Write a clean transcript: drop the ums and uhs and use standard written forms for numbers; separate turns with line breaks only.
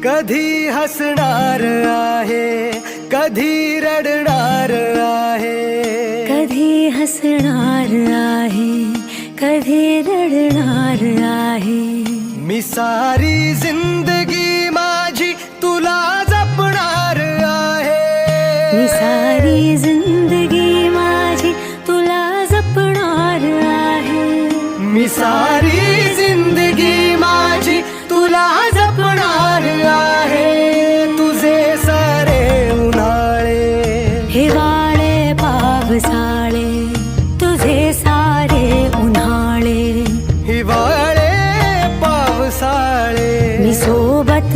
कधी हसणार आहे, कधी रडणार आहे,
कधी हसणार आहे, कधी रडणार आहे.
मी सारी जिंदगी माझी तुला जपणार आहे.
मी सारी जिंदगी माझी तुला जपणार आहे.
मी सारी जिंदगी माझी तुला जपणार आहे. तुझे सारे उन्हाळे,
हिवाळे पावसाळे, तुझे सारे उन्हाळे,
हिवाळे पावसाळे,
मी सोबत